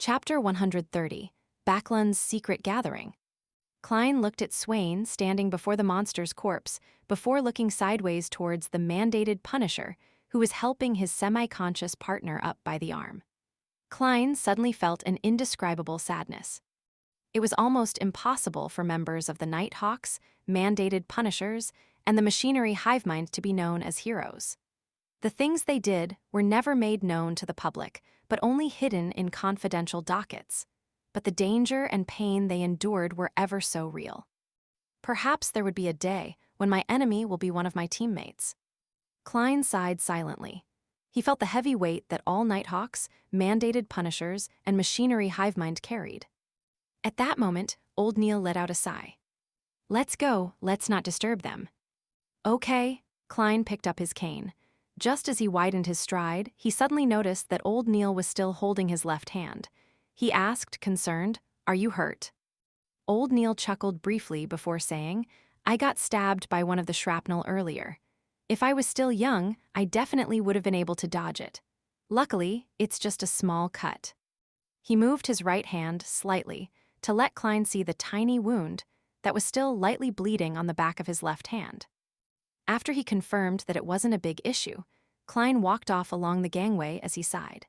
Chapter 130, Backlund's Secret Gathering. Klein looked at Swain standing before the monster's corpse before looking sideways towards the mandated Punisher, who was helping his semi-conscious partner up by the arm. Klein suddenly felt an indescribable sadness. It was almost impossible for members of the Nighthawks, mandated Punishers, and the machinery hive mind to be known as heroes. The things they did were never made known to the public, but only hidden in confidential dockets. But the danger and pain they endured were ever so real. Perhaps there would be a day when my enemy will be one of my teammates. Klein sighed silently. He felt the heavy weight that all Nighthawks, mandated Punishers, and machinery hive mind carried. At that moment, old Neil let out a sigh. "Let's go, let's not disturb them." "Okay." Klein picked up his cane. Just as he widened his stride, he suddenly noticed that old Neil was still holding his left hand. He asked, concerned, "Are you hurt?" Old Neil chuckled briefly before saying, "I got stabbed by one of the shrapnel earlier. If I was still young, I definitely would have been able to dodge it. Luckily, it's just a small cut." He moved his right hand slightly to let Klein see the tiny wound that was still lightly bleeding on the back of his left hand. After he confirmed that it wasn't a big issue, Klein walked off along the gangway as he sighed.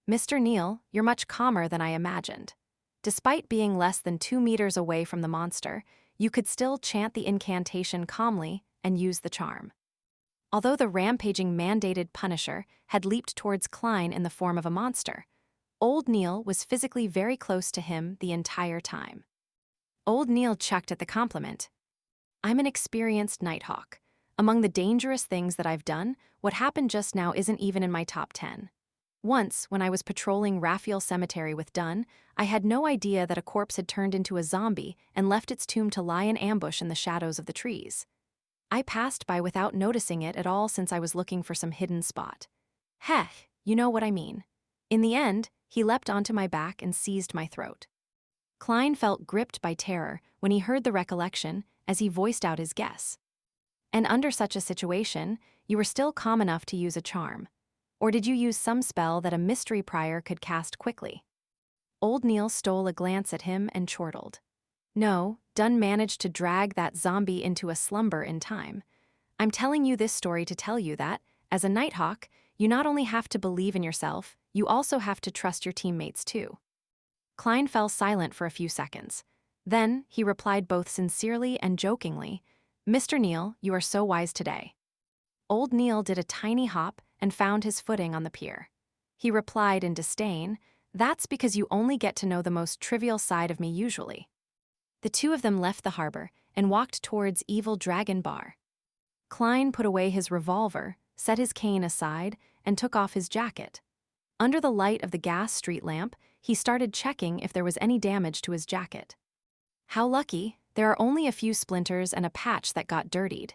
"Mr. Neil, you're much calmer than I imagined. Despite being less than 2 meters away from the monster, you could still chant the incantation calmly and use the charm." Although the rampaging mandated Punisher had leaped towards Klein in the form of a monster, old Neil was physically very close to him the entire time. Old Neil chucked at the compliment. "I'm an experienced Nighthawk. Among the dangerous things that I've done, what happened just now isn't even in my top 10. Once, when I was patrolling Raphael Cemetery with Dunn, I had no idea that a corpse had turned into a zombie and left its tomb to lie in ambush in the shadows of the trees. I passed by without noticing it at all since I was looking for some hidden spot. Heh, you know what I mean. In the end, he leapt onto my back and seized my throat." Klein felt gripped by terror when he heard the recollection as he voiced out his guess. "And under such a situation, you were still calm enough to use a charm. Or did you use some spell that a mystery prior could cast quickly?" Old Neil stole a glance at him and chortled. "No, Dunn managed to drag that zombie into a slumber in time. I'm telling you this story to tell you that, as a Nighthawk, you not only have to believe in yourself, you also have to trust your teammates too." Klein fell silent for a few seconds. Then, he replied both sincerely and jokingly, "Mr. Neil, you are so wise today." Old Neil did a tiny hop and found his footing on the pier. He replied in disdain, "That's because you only get to know the most trivial side of me usually." The two of them left the harbor and walked towards Evil Dragon Bar. Klein put away his revolver, set his cane aside, and took off his jacket. Under the light of the gas street lamp, he started checking if there was any damage to his jacket. How lucky, there are only a few splinters and a patch that got dirtied.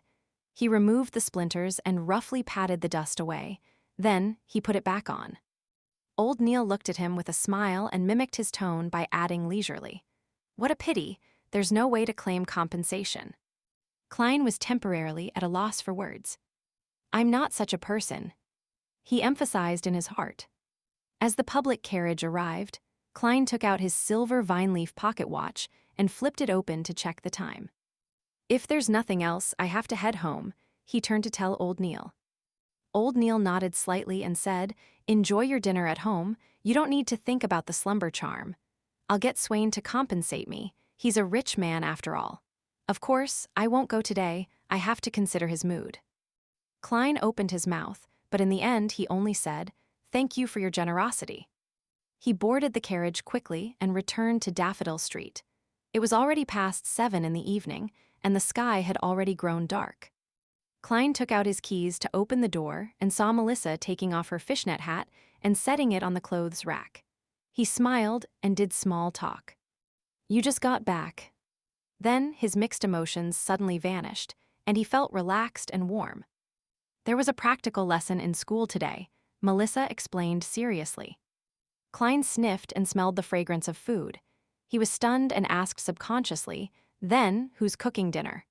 He removed the splinters and roughly patted the dust away. Then, he put it back on. Old Neil looked at him with a smile and mimicked his tone by adding leisurely, "What a pity, there's no way to claim compensation." Klein was temporarily at a loss for words. "I'm not such a person," he emphasized in his heart. As the public carriage arrived, Klein took out his silver vine-leaf pocket watch and flipped it open to check the time. "If there's nothing else, I have to head home," he turned to tell Old Neil. Old Neil nodded slightly and said, "Enjoy your dinner at home. You don't need to think about the slumber charm. I'll get Swain to compensate me. He's a rich man after all. Of course, I won't go today. I have to consider his mood." Klein opened his mouth, but in the end he only said, "Thank you for your generosity." He boarded the carriage quickly and returned to Daffodil Street. It was already past 7 in the evening, and the sky had already grown dark. Klein took out his keys to open the door and saw Melissa taking off her fishnet hat and setting it on the clothes rack. He smiled and did small talk. "You just got back." Then his mixed emotions suddenly vanished, and he felt relaxed and warm. "There was a practical lesson in school today," Melissa explained seriously. Klein sniffed and smelled the fragrance of food. He was stunned and asked subconsciously, "Then, who's cooking dinner?"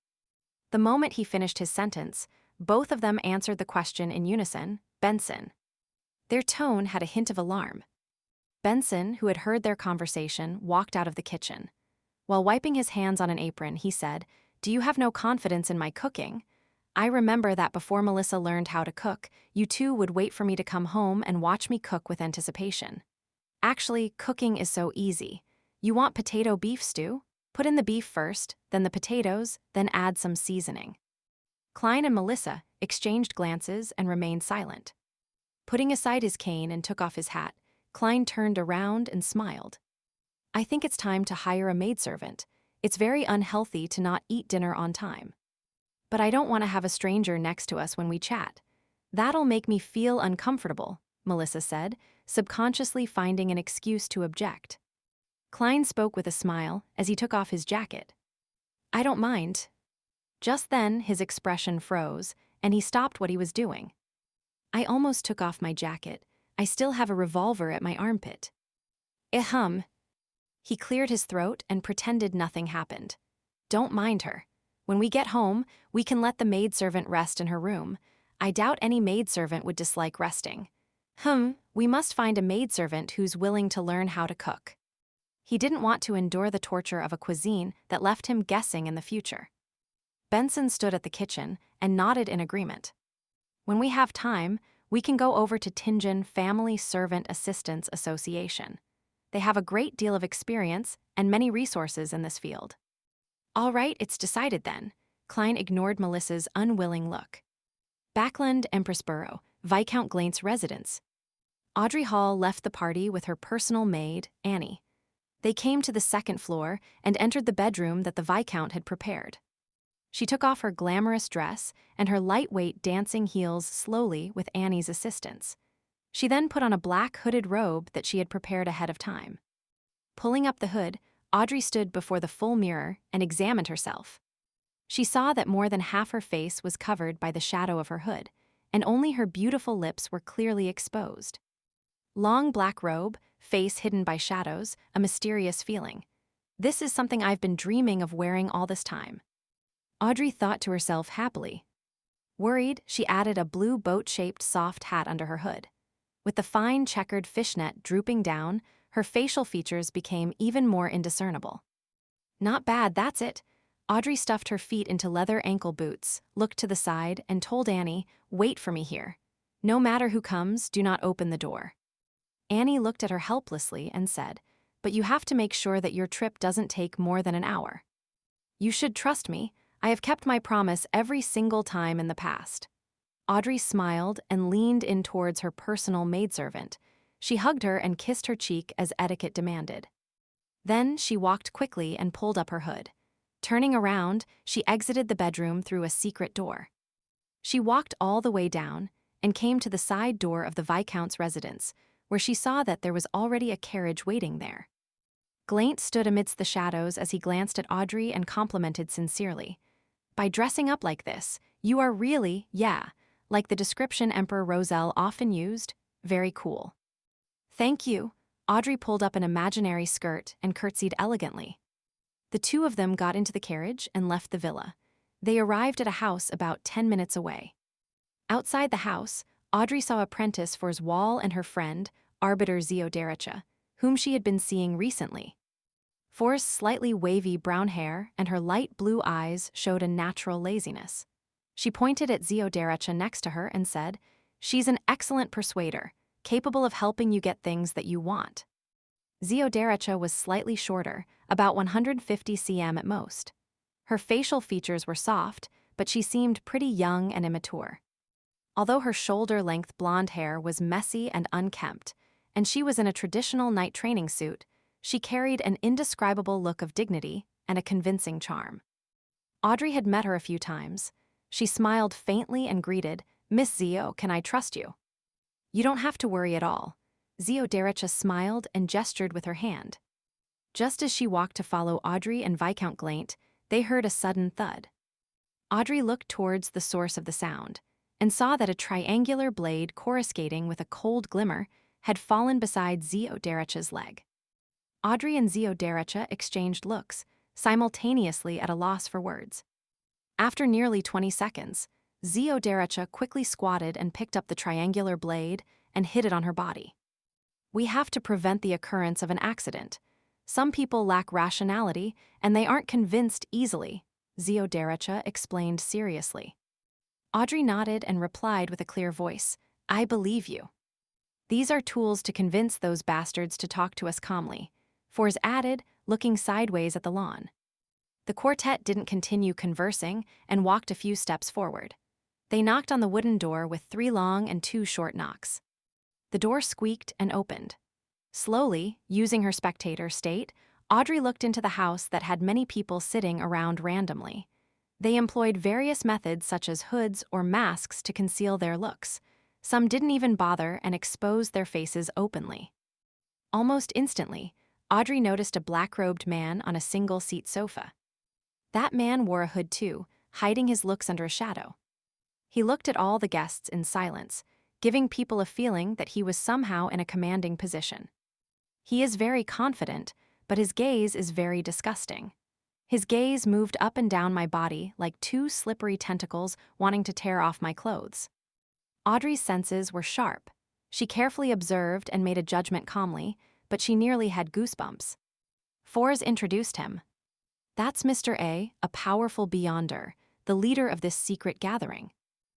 The moment he finished his sentence, both of them answered the question in unison, "Benson." Their tone had a hint of alarm. Benson, who had heard their conversation, walked out of the kitchen. While wiping his hands on an apron, he said, "Do you have no confidence in my cooking? I remember that before Melissa learned how to cook, you two would wait for me to come home and watch me cook with anticipation. Actually, cooking is so easy. You want potato beef stew? Put in the beef first, then the potatoes, then add some seasoning." Klein and Melissa exchanged glances and remained silent. Putting aside his cane and took off his hat, Klein turned around and smiled. "I think it's time to hire a maidservant. It's very unhealthy to not eat dinner on time. But I don't want to have a stranger next to us when we chat. That'll make me feel uncomfortable," Melissa said, subconsciously finding an excuse to object. Klein spoke with a smile as he took off his jacket. "I don't mind." Just then, his expression froze, and he stopped what he was doing. "I almost took off my jacket. I still have a revolver at my armpit." Ahem. He cleared his throat and pretended nothing happened. "Don't mind her. When we get home, we can let the maidservant rest in her room. I doubt any maidservant would dislike resting. We must find a maidservant who's willing to learn how to cook." He didn't want to endure the torture of a cuisine that left him guessing in the future. Benson stood at the kitchen and nodded in agreement. "When we have time, we can go over to Tingen Family Servant Assistance Association. They have a great deal of experience and many resources in this field." "All right, it's decided then." Klein ignored Melissa's unwilling look. Backlund, Empress Borough, Viscount Glaint's residence. Audrey Hall left the party with her personal maid, Annie. They came to the second floor and entered the bedroom that the Viscount had prepared. She took off her glamorous dress and her lightweight dancing heels slowly with Annie's assistance. She then put on a black hooded robe that she had prepared ahead of time. Pulling up the hood, Audrey stood before the full mirror and examined herself. She saw that more than half her face was covered by the shadow of her hood, and only her beautiful lips were clearly exposed. Long black robe, face hidden by shadows, a mysterious feeling. "This is something I've been dreaming of wearing all this time." Audrey thought to herself happily. Worried, she added a blue boat-shaped soft hat under her hood. With the fine checkered fishnet drooping down, her facial features became even more indiscernible. "Not bad, that's it." Audrey stuffed her feet into leather ankle boots, looked to the side, and told Annie, "Wait for me here. No matter who comes, do not open the door." Annie looked at her helplessly and said, "But you have to make sure that your trip doesn't take more than an hour." "You should trust me. I have kept my promise every single time in the past." Audrey smiled and leaned in towards her personal maidservant. She hugged her and kissed her cheek as etiquette demanded. Then she walked quickly and pulled up her hood. Turning around, she exited the bedroom through a secret door. She walked all the way down and came to the side door of the Viscount's residence, where she saw that there was already a carriage waiting there. Glaint stood amidst the shadows as he glanced at Audrey and complimented sincerely. "By dressing up like this, you are really, like the description Emperor Roselle often used, very cool." "Thank you." Audrey pulled up an imaginary skirt and curtsied elegantly. The two of them got into the carriage and left the villa. They arrived at a house about 10 minutes away. Outside the house, Audrey saw apprentice Forswall and her friend, Arbiter Ziodericha, whom she had been seeing recently. For's slightly wavy brown hair and her light blue eyes showed a natural laziness. She pointed at Ziodericha next to her and said, "She's an excellent persuader, capable of helping you get things that you want." Ziodericha was slightly shorter, about 150 cm at most. Her facial features were soft, but she seemed pretty young and immature. Although her shoulder-length blonde hair was messy and unkempt, and she was in a traditional night training suit, she carried an indescribable look of dignity and a convincing charm. Audrey had met her a few times. She smiled faintly and greeted, "Miss Zio, can I trust you?" "You don't have to worry at all." Ziodericha smiled and gestured with her hand. Just as she walked to follow Audrey and Viscount Glaint, they heard a sudden thud. Audrey looked towards the source of the sound and saw that a triangular blade coruscating with a cold glimmer had fallen beside Ziodericha's leg. Audrey and Ziodericha exchanged looks, simultaneously at a loss for words. After nearly 20 seconds, Ziodericha quickly squatted and picked up the triangular blade and hid it on her body. We have to prevent the occurrence of an accident. Some people lack rationality, and they aren't convinced easily, Ziodaracha explained seriously. Audrey nodded and replied with a clear voice, I believe you. These are tools to convince those bastards to talk to us calmly, Fours added, looking sideways at the lawn. The quartet didn't continue conversing and walked a few steps forward. They knocked on the wooden door with 3 long and 2 short knocks. The door squeaked and opened. Slowly, using her spectator state, Audrey looked into the house that had many people sitting around randomly. They employed various methods such as hoods or masks to conceal their looks. Some didn't even bother and exposed their faces openly. Almost instantly, Audrey noticed a black-robed man on a single-seat sofa. That man wore a hood too, hiding his looks under a shadow. He looked at all the guests in silence, giving people a feeling that he was somehow in a commanding position. He is very confident, but his gaze is very disgusting. His gaze moved up and down my body like 2 slippery tentacles wanting to tear off my clothes. Audrey's senses were sharp. She carefully observed and made a judgment calmly, but she nearly had goosebumps. Fours introduced him. That's Mr. A powerful beyonder, the leader of this secret gathering.